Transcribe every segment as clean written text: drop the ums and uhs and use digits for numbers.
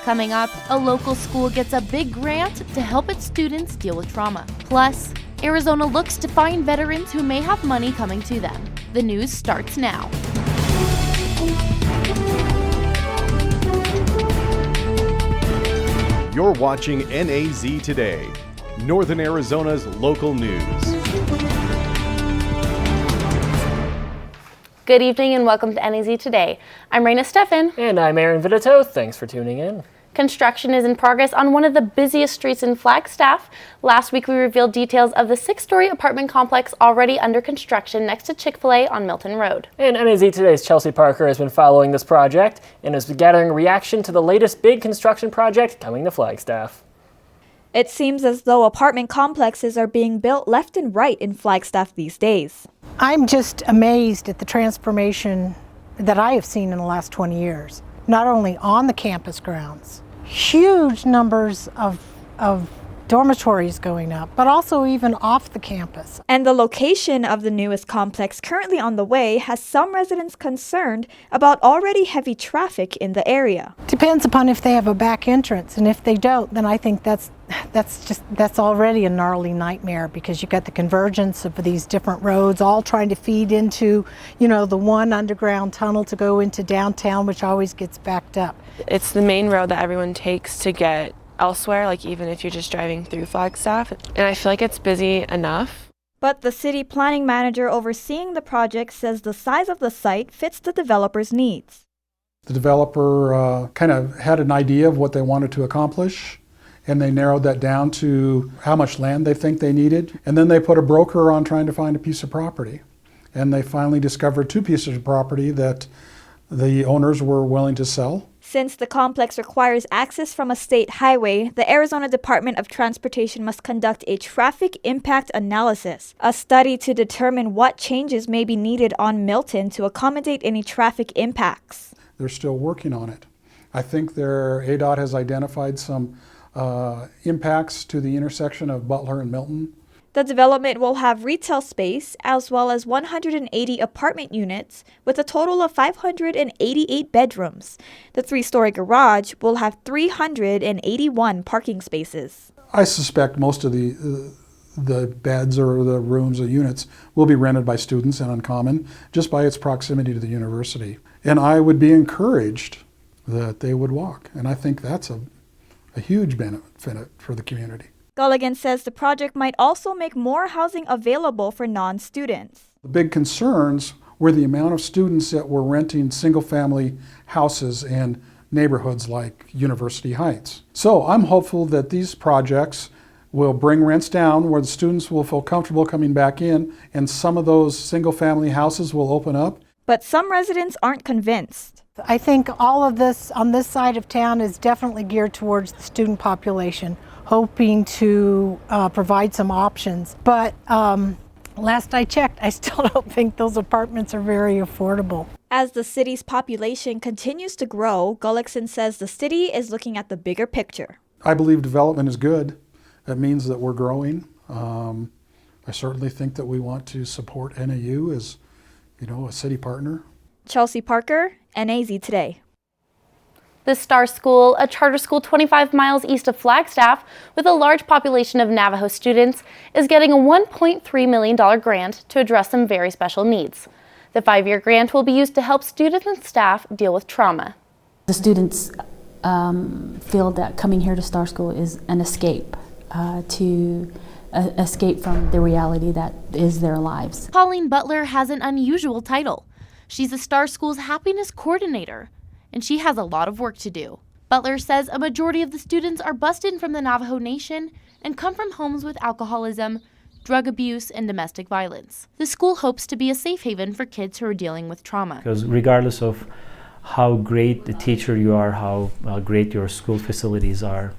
Coming up, a local school gets a big grant to help its students deal with trauma. Plus, Arizona looks to find veterans who may have money coming to them. The news starts now. You're watching NAZ Today, Northern Arizona's local news. Good evening and welcome to NAZ Today. I'm Raina Steffen. And I'm Aaron Vidito. Thanks for tuning in. Construction is in progress on one of the busiest streets in Flagstaff. Last week we revealed details of the 6-story apartment complex already under construction next to Chick-fil-A on Milton Road. And NAZ Today's Chelsea Parker has been following this project and is gathering reaction to the latest big construction project coming to Flagstaff. It seems as though apartment complexes are being built left and right in Flagstaff these days. I'm just amazed at the transformation that I have seen in the last 20 years, not only on the campus grounds. Huge numbers of dormitories going up, but also even off the campus. And the location of the newest complex currently on the way has some residents concerned about already heavy traffic in the area. Depends upon if they have a back entrance, and if they don't, then I think that's already a gnarly nightmare, because you've got the convergence of these different roads all trying to feed into, the one underground tunnel to go into downtown, which always gets backed up. It's the main road that everyone takes to get elsewhere, like even if you're just driving through Flagstaff. And I feel like it's busy enough. But the city planning manager overseeing the project says the size of the site fits the developer's needs. The developer kind of had an idea of what they wanted to accomplish, and they narrowed that down to how much land they think they needed. And then they put a broker on trying to find a piece of property. And they finally discovered 2 pieces of property that the owners were willing to sell. Since the complex requires access from a state highway, the Arizona Department of Transportation must conduct a traffic impact analysis, a study to determine what changes may be needed on Milton to accommodate any traffic impacts. They're still working on it. I think their ADOT has identified some impacts to the intersection of Butler and Milton. The development will have retail space as well as 180 apartment units with a total of 588 bedrooms. The 3-story garage will have 381 parking spaces. I suspect most of the beds or the rooms or units will be rented by students in Uncommon just by its proximity to the university. And I would be encouraged that they would walk. And I think that's a huge benefit for the community. Gulligan says the project might also make more housing available for non-students. The big concerns were the amount of students that were renting single-family houses in neighborhoods like University Heights. So I'm hopeful that these projects will bring rents down where the students will feel comfortable coming back in, and some of those single-family houses will open up. But some residents aren't convinced. I think all of this on this side of town is definitely geared towards the student population, hoping to provide some options. But last I checked, I still don't think those apartments are very affordable. As the city's population continues to grow, Gullickson says the city is looking at the bigger picture. I believe development is good. That means that we're growing. I certainly think that we want to support NAU as, a city partner. Chelsea Parker, NAZ Today. The Star School, a charter school 25 miles east of Flagstaff with a large population of Navajo students, is getting a $1.3 million grant to address some very special needs. The 5-year grant will be used to help students and staff deal with trauma. The students feel that coming here to Star School is an escape, to escape from the reality that is their lives. Pauline Butler has an unusual title. She's the Star School's happiness coordinator, and she has a lot of work to do. Butler says a majority of the students are bused from the Navajo Nation and come from homes with alcoholism, drug abuse, and domestic violence. The school hopes to be a safe haven for kids who are dealing with trauma. Because regardless of how great the teacher you are, how great your school facilities are,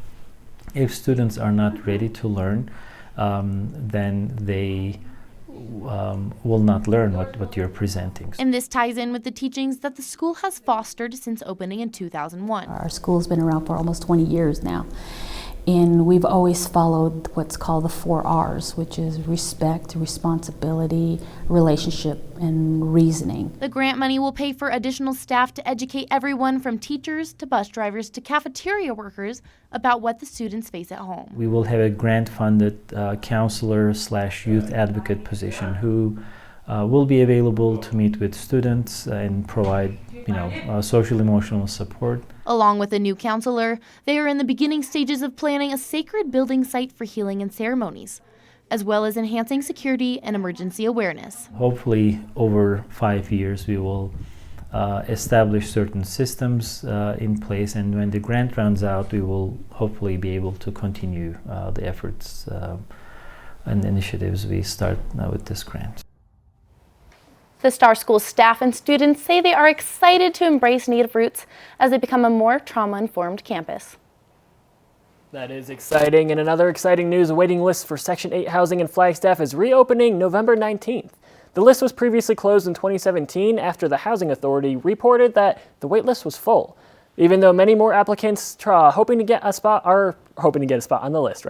if students are not ready to learn, then they will not learn what you're presenting. And this ties in with the teachings that the school has fostered since opening in 2001. Our school's been around for almost 20 years now, And we've always followed what's called the 4 R's, which is respect, responsibility, relationship, and reasoning. The grant money will pay for additional staff to educate everyone from teachers to bus drivers to cafeteria workers about what the students face at home. We will have a grant-funded counselor/youth advocate position who will be available to meet with students and provide, social emotional support. Along with a new counselor, they are in the beginning stages of planning a sacred building site for healing and ceremonies, as well as enhancing security and emergency awareness. Hopefully, over 5 years, we will establish certain systems in place, and when the grant runs out, we will hopefully be able to continue the efforts and initiatives we start with this grant. The Star School staff and students say they are excited to embrace Native roots as they become a more trauma-informed campus. That is exciting. And another exciting news, a waiting list for Section 8 housing in Flagstaff is reopening November 19th. The list was previously closed in 2017 after the Housing Authority reported that the wait list was full, even though many more applicants are hoping to get a spot on the list.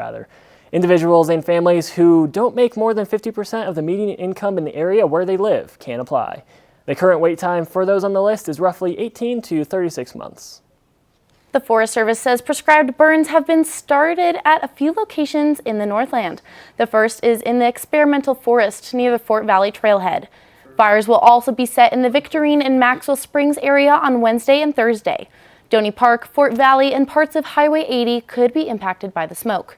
Individuals and families who don't make more than 50% of the median income in the area where they live can apply. The current wait time for those on the list is roughly 18 to 36 months. The Forest Service says prescribed burns have been started at a few locations in the Northland. The first is in the experimental forest near the Fort Valley Trailhead. Fires will also be set in the Victorine and Maxwell Springs area on Wednesday and Thursday. Donny Park, Fort Valley, and parts of Highway 80 could be impacted by the smoke.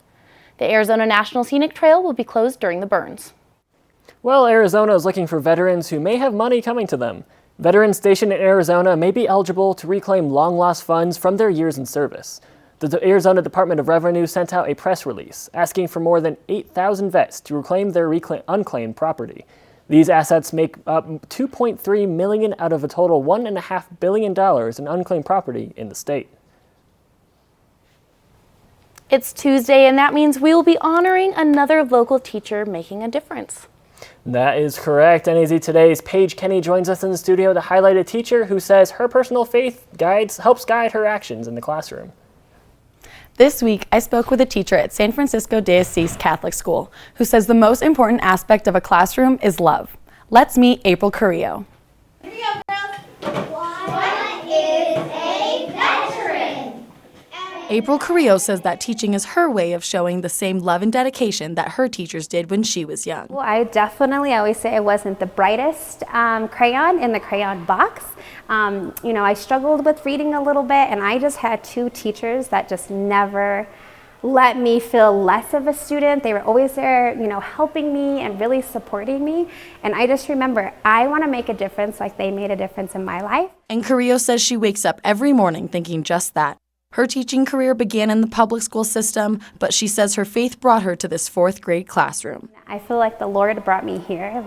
The Arizona National Scenic Trail will be closed during the burns. Well, Arizona is looking for veterans who may have money coming to them. Veterans stationed in Arizona may be eligible to reclaim long-lost funds from their years in service. The Arizona Department of Revenue sent out a press release asking for more than 8,000 vets to reclaim their unclaimed property. These assets make up $2.3 million out of a total $1.5 billion in unclaimed property in the state. It's Tuesday, and that means we will be honoring another local teacher making a difference. That is correct. NAZ Today's Paige Kenny joins us in the studio to highlight a teacher who says her personal faith helps guide her actions in the classroom. This week, I spoke with a teacher at San Francisco Diocese Catholic School who says the most important aspect of a classroom is love. Let's meet April Carrillo. What is a veteran? April Carrillo says that teaching is her way of showing the same love and dedication that her teachers did when she was young. Well, I always say I wasn't the brightest crayon in the crayon box. I struggled with reading a little bit, and I just had 2 teachers that just never let me feel less of a student. They were always there, helping me and really supporting me. And I just remember, I want to make a difference like they made a difference in my life. And Carrillo says she wakes up every morning thinking just that. Her teaching career began in the public school system, but she says her faith brought her to this 4th grade classroom. I feel like the Lord brought me here,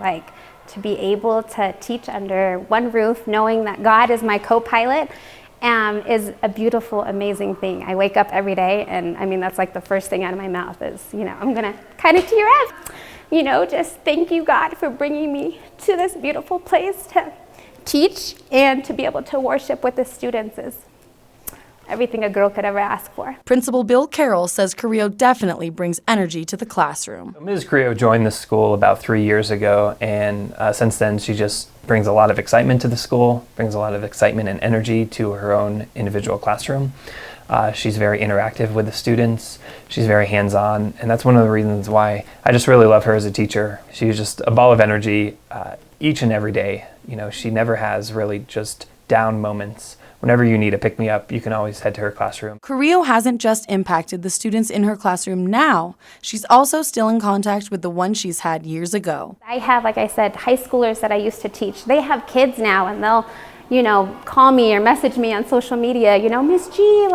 to be able to teach under one roof, knowing that God is my co-pilot, is a beautiful, amazing thing. I wake up every day, and that's the first thing out of my mouth is, I'm gonna kind of tear up. Just thank you, God, for bringing me to this beautiful place to teach and to be able to worship with the students is everything a girl could ever ask for. Principal Bill Carroll says Carrillo definitely brings energy to the classroom. Ms. Carrillo joined the school about 3 years ago, and since then she just brings a lot of excitement to the school, brings a lot of excitement and energy to her own individual classroom. She's very interactive with the students, she's very hands-on, and that's one of the reasons why I just really love her as a teacher. She's just a ball of energy each and every day. She never has really just down moments. Whenever you need a pick-me-up, you can always head to her classroom. Carrillo hasn't just impacted the students in her classroom now, she's also still in contact with the ones she's had years ago. I have, like I said, high schoolers that I used to teach. They have kids now, and they'll, call me or message me on social media, Miss G,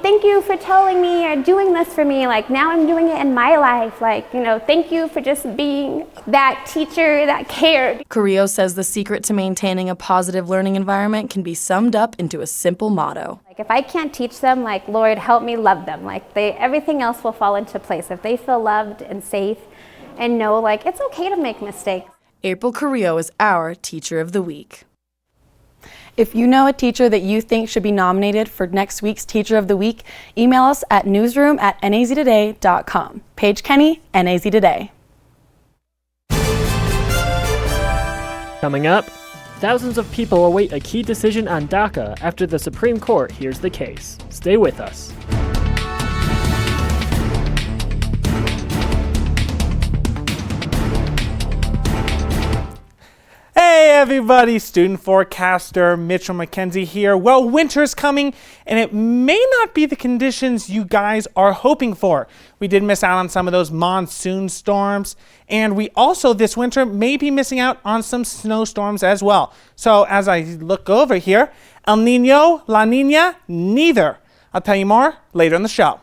thank you for telling me or doing this for me. Now I'm doing it in my life. Thank you for just being that teacher that cared. Carrillo says the secret to maintaining a positive learning environment can be summed up into a simple motto. If I can't teach them, Lord, help me love them. Everything else will fall into place. If they feel loved and safe and know, it's okay to make mistakes. April Carrillo is our Teacher of the Week. If you know a teacher that you think should be nominated for next week's Teacher of the Week, email us at newsroom@naztoday.com. Paige Kenny, NAZ Today. Coming up, thousands of people await a key decision on DACA after the Supreme Court hears the case. Stay with us. Hey everybody, student forecaster Mitchell McKenzie here. Well, winter's coming and it may not be the conditions you guys are hoping for. We did miss out on some of those monsoon storms, and we also this winter may be missing out on some snowstorms as well. So as I look over here, El Nino, La Nina, neither. I'll tell you more later in the show.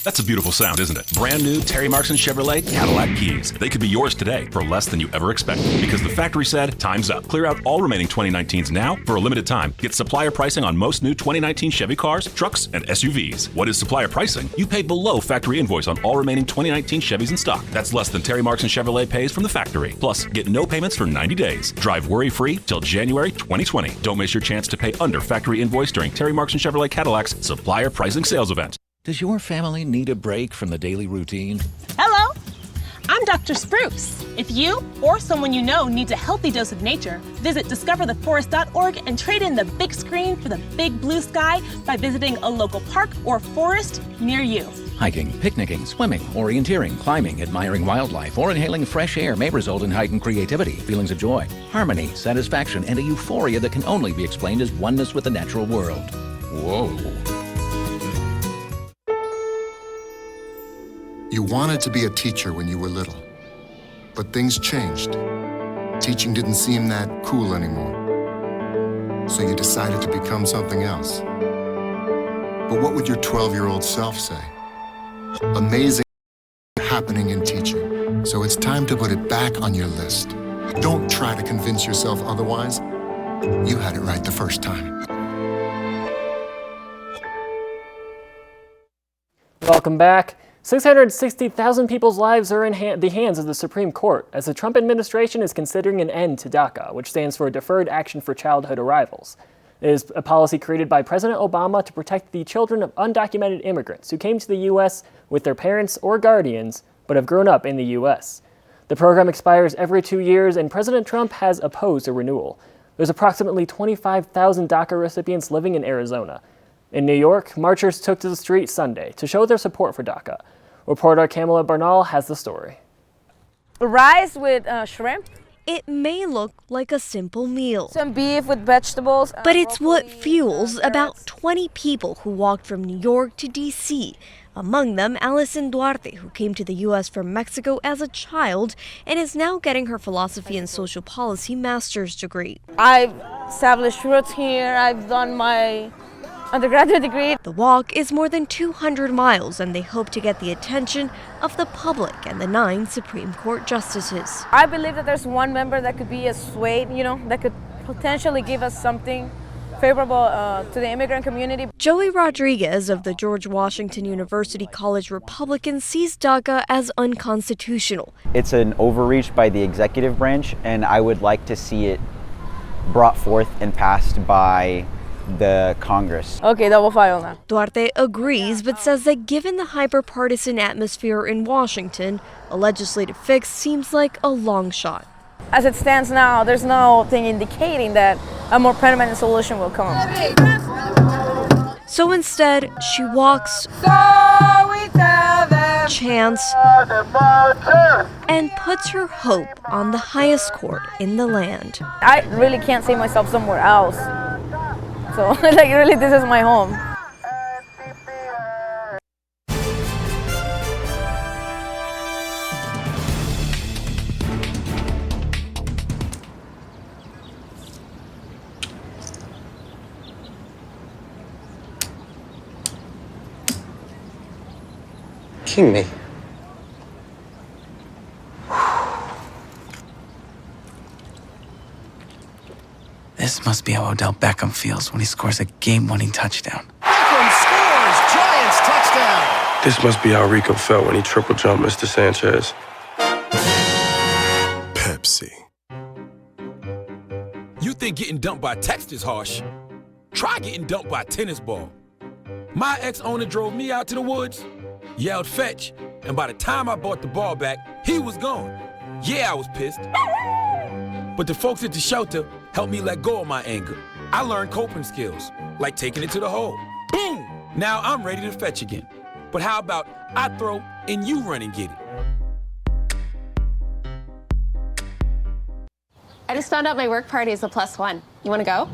That's a beautiful sound, isn't it? Brand new Terry Markson Chevrolet Cadillac keys. They could be yours today for less than you ever expected because the factory said, time's up. Clear out all remaining 2019s now for a limited time. Get supplier pricing on most new 2019 Chevy cars, trucks, and SUVs. What is supplier pricing? You pay below factory invoice on all remaining 2019 Chevys in stock. That's less than Terry Markson Chevrolet pays from the factory. Plus, get no payments for 90 days. Drive worry-free till January 2020. Don't miss your chance to pay under factory invoice during Terry Markson Chevrolet Cadillac's supplier pricing sales event. Does your family need a break from the daily routine? Hello, I'm Dr. Spruce. If you or someone you know needs a healthy dose of nature, visit discovertheforest.org and trade in the big screen for the big blue sky by visiting a local park or forest near you. Hiking, picnicking, swimming, orienteering, climbing, admiring wildlife, or inhaling fresh air may result in heightened creativity, feelings of joy, harmony, satisfaction, and a euphoria that can only be explained as oneness with the natural world. Whoa. You wanted to be a teacher when you were little, but things changed. Teaching didn't seem that cool anymore, so you decided to become something else. But what would your 12-year-old self say? Amazing happening in teaching, so it's time to put it back on your list. Don't try to convince yourself otherwise. You had it right the first time. Welcome back. 660,000 people's lives are in the hands of the Supreme Court as the Trump administration is considering an end to DACA, which stands for Deferred Action for Childhood Arrivals. It is a policy created by President Obama to protect the children of undocumented immigrants who came to the U.S. with their parents or guardians but have grown up in the U.S. The program expires every 2 years, and President Trump has opposed a renewal. There's approximately 25,000 DACA recipients living in Arizona. In New York, marchers took to the street Sunday to show their support for DACA. Reporter Kamala Bernal has the story. Rice with shrimp. It may look like a simple meal. Some beef with vegetables. But it's what fuels about 20 people who walked from New York to D.C. Among them, Alison Duarte, who came to the U.S. from Mexico as a child and is now getting her philosophy and social policy master's degree. I've established roots here. I've done my undergraduate degree. The walk is more than 200 miles, and they hope to get the attention of the public and the 9 Supreme Court justices. I believe that there's one member that could be a sway, that could potentially give us something favorable to the immigrant community. Joey Rodriguez of the George Washington University College Republican sees DACA as unconstitutional. It's an overreach by the executive branch, and I would like to see it brought forth and passed by the Congress. Okay, double file now. Duarte agrees, but says that given the hyper-partisan atmosphere in Washington, a legislative fix seems like a long shot. As it stands now, there's no thing indicating that a more permanent solution will come. So instead, she walks, chants, and puts her hope on the highest court in the land. I really can't see myself somewhere else. So, really, this is my home. King me. This must be how Odell Beckham feels when he scores a game-winning touchdown. Beckham scores! Giants touchdown! This must be how Rico felt when he triple-jumped Mr. Sanchez. Pepsi. You think getting dumped by text is harsh, try getting dumped by a tennis ball. My ex-owner drove me out to the woods, yelled fetch, and by the time I brought the ball back, he was gone. Yeah, I was pissed. But the folks at the shelter helped me let go of my anger. I learned coping skills, like taking it to the hole. Boom! Now I'm ready to fetch again. But how about I throw and you run and get it? I just found out my work party is a +1. You want to go?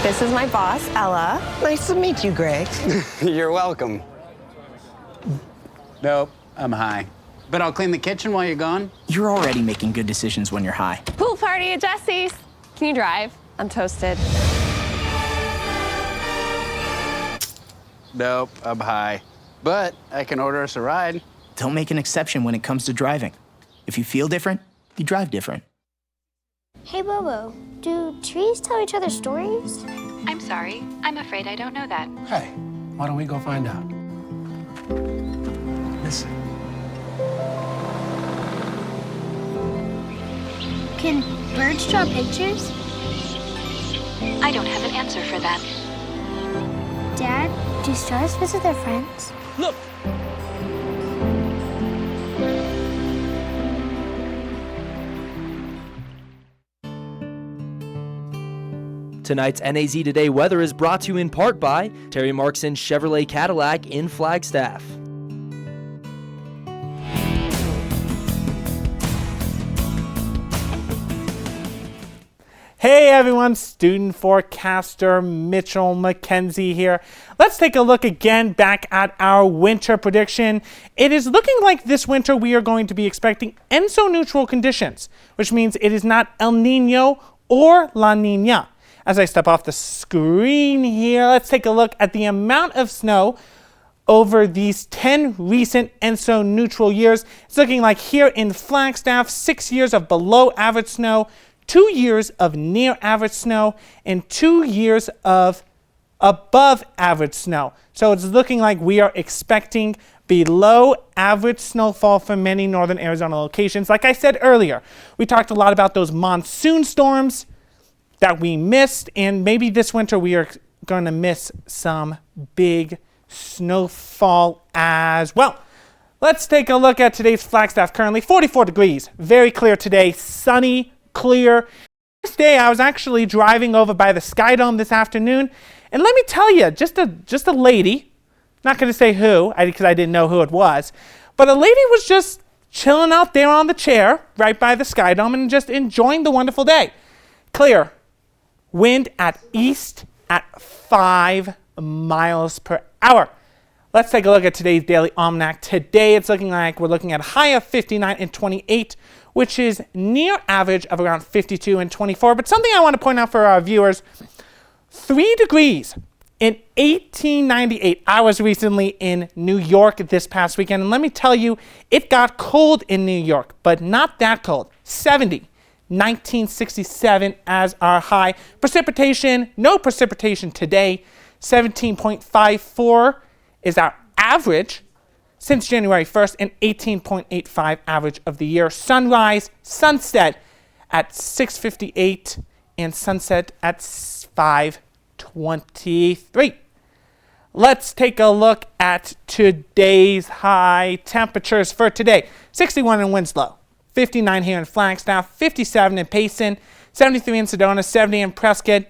This is my boss, Ella. Nice to meet you, Greg. You're welcome. Nope, I'm high. But I'll clean the kitchen while you're gone. You're already making good decisions when you're high. Pool party at Jesse's. Can you drive? I'm toasted. Nope, I'm high. But I can order us a ride. Don't make an exception when it comes to driving. If you feel different, you drive different. Hey, Bobo, do trees tell each other stories? I'm sorry. I'm afraid I don't know that. Hey, why don't we go find out? Listen. Can birds draw pictures? I don't have an answer for that. Dad, do stars visit their friends? Look! Tonight's NAZ Today weather is brought to you in part by Terry Markson Chevrolet Cadillac in Flagstaff. Hey everyone, student forecaster Mitchell McKenzie here. Let's take a look again back at our winter prediction. It is looking like this winter we are going to be expecting ENSO neutral conditions, which means it is not El Nino or La Nina. As I step off the screen here, let's take a look at the amount of snow over these 10 recent ENSO neutral years. It's looking like here in Flagstaff, 6 years of below average snow, 2 years of near average snow, and 2 years of above average snow. So it's looking like we are expecting below average snowfall for many northern Arizona locations. Like I said earlier, we talked a lot about those monsoon storms that we missed, and maybe this winter we are going to miss some big snowfall as well. Let's take a look at today's Flagstaff. Currently 44 degrees, very clear today, sunny, clear. This day I was actually driving over by the Sky Dome this afternoon, and let me tell you, just a lady, not going to say who, because I didn't know who it was, but a lady was just chilling out there on the chair right by the Sky Dome and just enjoying the wonderful day. Clear. Wind at east at 5 miles per hour. Let's take a look at today's daily almanac. Today it's looking like we're looking at a high of 59 and 28, which is near average of around 52 and 24. But something I want to point out for our viewers, 3 degrees in 1898. I was recently in New York this past weekend, and let me tell you, it got cold in New York, but not that cold. 70. 1967 as our high. Precipitation, no precipitation today. 17.54 is our average since January 1st and 18.85 average of the year. Sunrise, sunset at 6:58 and sunset at 5:23. Let's take a look at today's high temperatures for today. 61 in Winslow. 59 here in Flagstaff, 57 in Payson, 73 in Sedona, 70 in Prescott,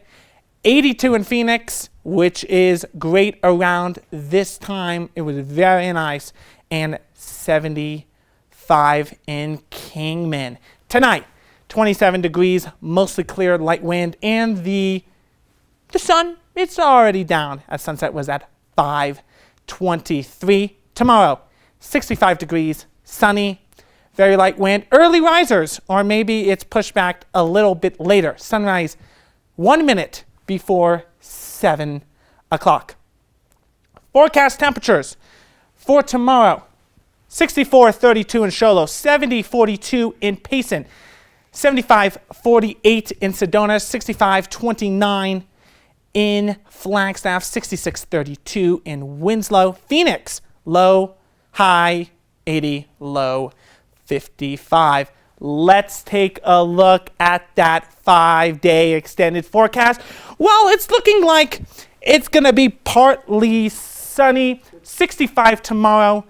82 in Phoenix, which is great around this time. It was very nice, and 75 in Kingman. Tonight, 27 degrees, mostly clear, light wind, and the sun, it's already down as sunset was at 5:23. Tomorrow, 65 degrees, sunny, very light wind, early risers, or maybe it's pushed back a little bit later. Sunrise 1 minute before 7 o'clock. Forecast temperatures for tomorrow. 64-32 in Show Low, 70-42 in Payson, 75-48 in Sedona, 65-29 in Flagstaff, 66-32 in Winslow. Phoenix, low, high 80, low 55. let's take a look at that 5-day extended forecast. Well, it's looking like it's going to be partly sunny, 65 tomorrow,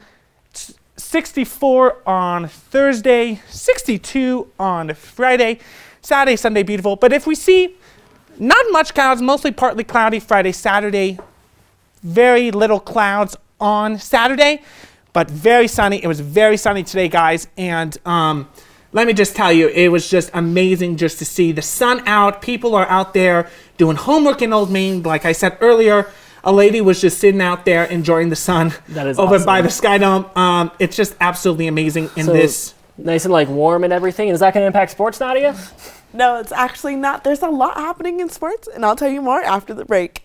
64 on Thursday, 62 on Friday, Saturday, Sunday, beautiful. But if we see not much clouds, mostly partly cloudy Friday, Saturday, very little clouds on Saturday, but very sunny. It was very sunny today, guys, and let me just tell you, it was just amazing just to see the sun out. People are out there doing homework in Old Main. Like I said earlier, a lady was just sitting out there enjoying the sun over awesome. by the Sky Dome. It's just absolutely amazing in this. Nice and like warm and everything. Is that going to impact sports, Nadia? No, it's actually not. There's a lot happening in sports, and I'll tell you more after the break.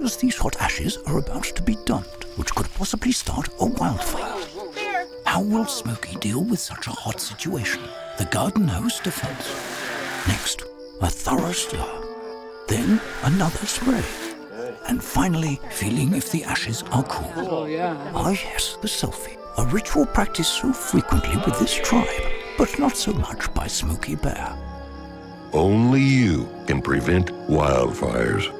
As these hot ashes are about to be dumped, which could possibly start a wildfire. How will Smokey deal with such a hot situation? The garden hose defense. Next, a thorough stir. Then another spray. And finally, feeling if the ashes are cool. Oh, yeah. Ah, yes, the selfie. A ritual practiced so frequently with this tribe, but not so much by Smokey Bear. Only you can prevent wildfires.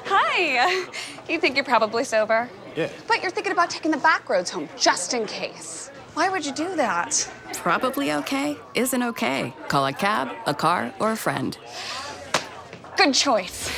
Hi. You think you're probably sober? Yeah. But you're thinking about taking the back roads home, just in case. Why would you do that? Probably okay isn't okay. Call a cab, a car, or a friend. Good choice.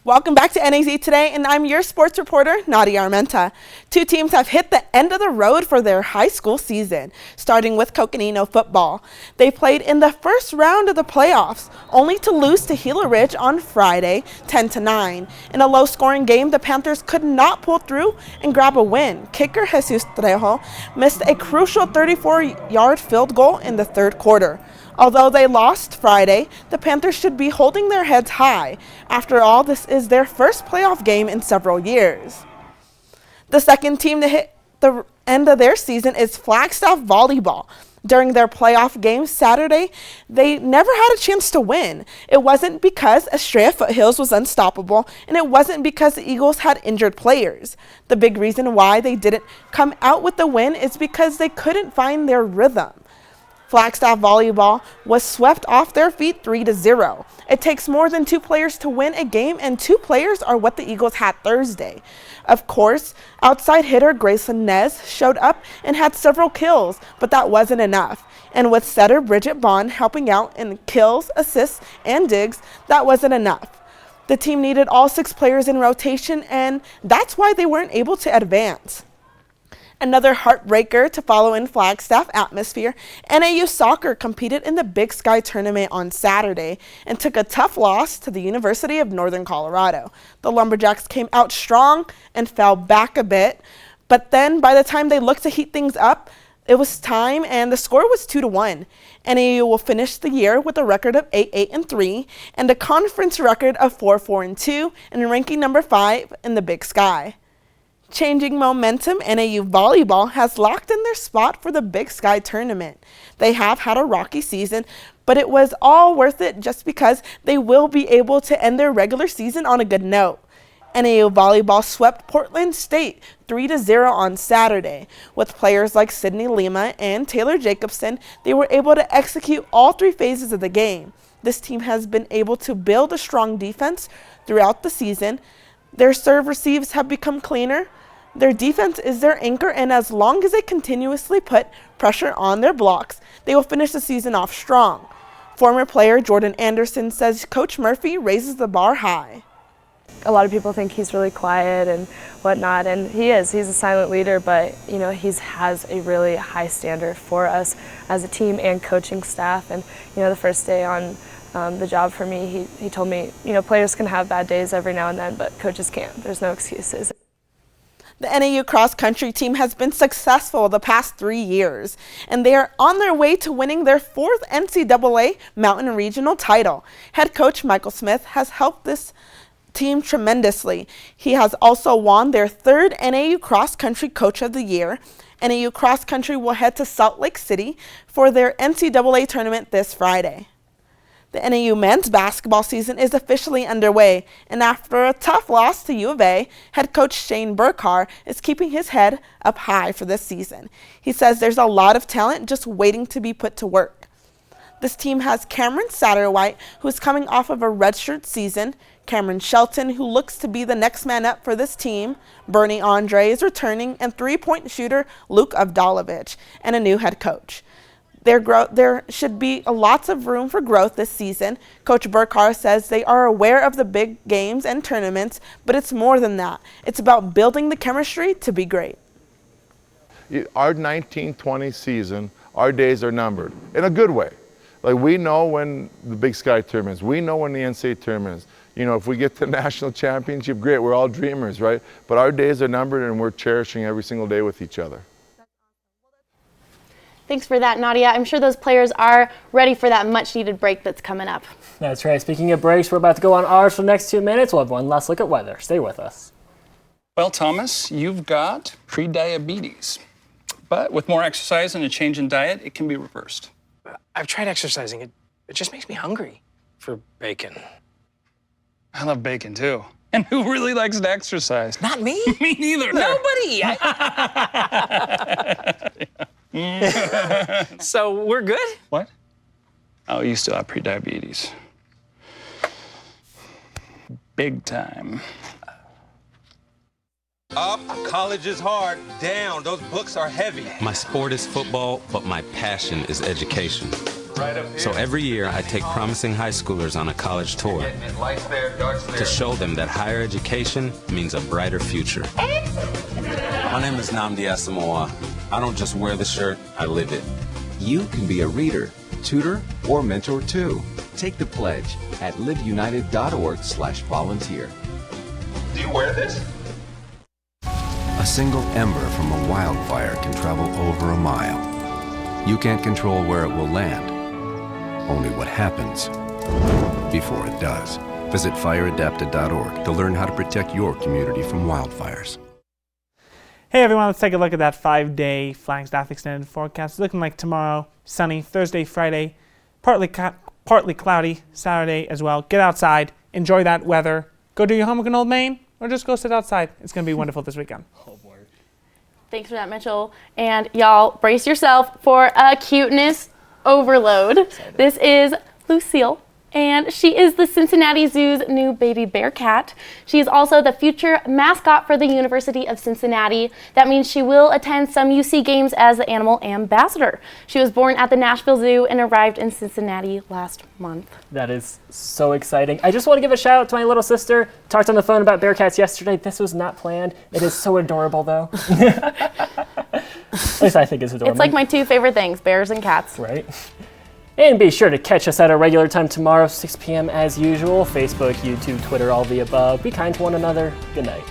Welcome back to NAZ Today, and I'm your sports reporter, Nadia Armenta. Two teams have hit the end of the road for their high school season, starting with Coconino football. They played in the first round of the playoffs, only to lose to Gila Ridge on Friday, 10-9. In a low-scoring game, the Panthers could not pull through and grab a win. Kicker Jesus Trejo missed a crucial 34-yard field goal in the third quarter. Although they lost Friday, the Panthers should be holding their heads high. After all, this is their first playoff game in several years. The second team to hit the end of their season is Flagstaff Volleyball. During their playoff game Saturday, they never had a chance to win. It wasn't because Estrella Foothills was unstoppable, and it wasn't because the Eagles had injured players. The big reason why they didn't come out with the win is because they couldn't find their rhythm. Flagstaff Volleyball was swept off their feet 3-0. It takes more than two players to win a game, and two players are what the Eagles had Thursday. Of course, outside hitter Grayson NAZ showed up and had several kills, but that wasn't enough. And with setter Bridget Bond helping out in kills, assists, and digs, that wasn't enough. The team needed all 6 players in rotation, and that's why they weren't able to advance. Another heartbreaker to follow in Flagstaff atmosphere, NAU Soccer competed in the Big Sky Tournament on Saturday and took a tough loss to the University of Northern Colorado. The Lumberjacks came out strong and fell back a bit, but then by the time they looked to heat things up, it was time and the score was 2-1. NAU will finish the year with a record of 8-3 and a conference record of 4-4-2 and ranking number 5 in the Big Sky. Changing momentum, NAU Volleyball has locked in their spot for the Big Sky Tournament. They have had a rocky season, but it was all worth it just because they will be able to end their regular season on a good note. NAU Volleyball swept Portland State 3-0 on Saturday. With players like Sydney Lima and Taylor Jacobson, they were able to execute all 3 phases of the game. This team has been able to build a strong defense throughout the season. Their serve receives have become cleaner. Their defense is their anchor, and as long as they continuously put pressure on their blocks, they will finish the season off strong. Former player Jordan Anderson says Coach Murphy raises the bar high. A lot of people think he's really quiet and whatnot, and he is. He's a silent leader, but he has a really high standard for us as a team and coaching staff. And the first day on the job for me, he told me, players can have bad days every now and then, but coaches can't. There's no excuses. The NAU cross country team has been successful the past 3 years, and they are on their way to winning their 4th NCAA Mountain Regional title. Head coach Michael Smith has helped this team tremendously. He has also won their 3rd NAU cross country coach of the year. NAU cross country will head to Salt Lake City for their NCAA tournament this Friday. The NAU men's basketball season is officially underway, and after a tough loss to U of A, head coach Shane Burkhar is keeping his head up high for this season. He says there's a lot of talent just waiting to be put to work. This team has Cameron Satterwhite, who is coming off of a redshirt season, Cameron Shelton, who looks to be the next man up for this team, Bernie Andre is returning, and three-point shooter Luke Avdalovich, and a new head coach. There should be lots of room for growth this season. Coach Burkhar says they are aware of the big games and tournaments, but it's more than that. It's about building the chemistry to be great. Our 1920 season, our days are numbered in a good way. Like, we know when the Big Sky tournaments, we know when the NCAA tournaments. You know, if we get to the national championship, great, we're all dreamers, right? But our days are numbered, and we're cherishing every single day with each other. Thanks for that, Nadia. I'm sure those players are ready for that much-needed break that's coming up. That's right. Speaking of breaks, we're about to go on ours for the next 2 minutes. We'll have one last look at weather. Stay with us. Well, Thomas, you've got pre-diabetes. But with more exercise and a change in diet, it can be reversed. I've tried exercising. It just makes me hungry for bacon. I love bacon, too. And who really likes to exercise? Not me. Me neither. Nobody. So we're good? What? Oh, you still have pre-diabetes. Big time. Up, college is hard. Down, those books are heavy. My sport is football, but my passion is education. Right up here. So every year I take promising high schoolers on a college tour Lights there, darts there. to show them that higher education means a brighter future. My name is Nnamdi Asamoah. I don't just wear the shirt, I live it. You can be a reader, tutor, or mentor too. Take the pledge at liveunited.org/volunteer. Do you wear this? A single ember from a wildfire can travel over a mile. You can't control where it will land, only what happens before it does. Visit fireadapted.org to learn how to protect your community from wildfires. Hey everyone, let's take a look at that 5-day Flagstaff extended forecast. It's looking like tomorrow, sunny, Thursday, Friday, partly cloudy, Saturday as well. Get outside, enjoy that weather. Go do your homework in Old Main, or just go sit outside. It's going to be wonderful this weekend. Thanks for that, Mitchell. And y'all, brace yourself for a cuteness overload. This is Lucille, and she is the Cincinnati Zoo's new baby bear cat. She is also the future mascot for the University of Cincinnati. That means she will attend some UC games as the animal ambassador. She was born at the Nashville Zoo and arrived in Cincinnati last month. That is so exciting. I just want to give a shout out to my little sister. Talked on the phone about bear cats yesterday. This was not planned. It is so adorable, though. At least I think it's adorable. It's like my two favorite things, bears and cats. Right. And be sure to catch us at a regular time tomorrow, 6 p.m. as usual. Facebook, YouTube, Twitter, all the above. Be kind to one another. Good night.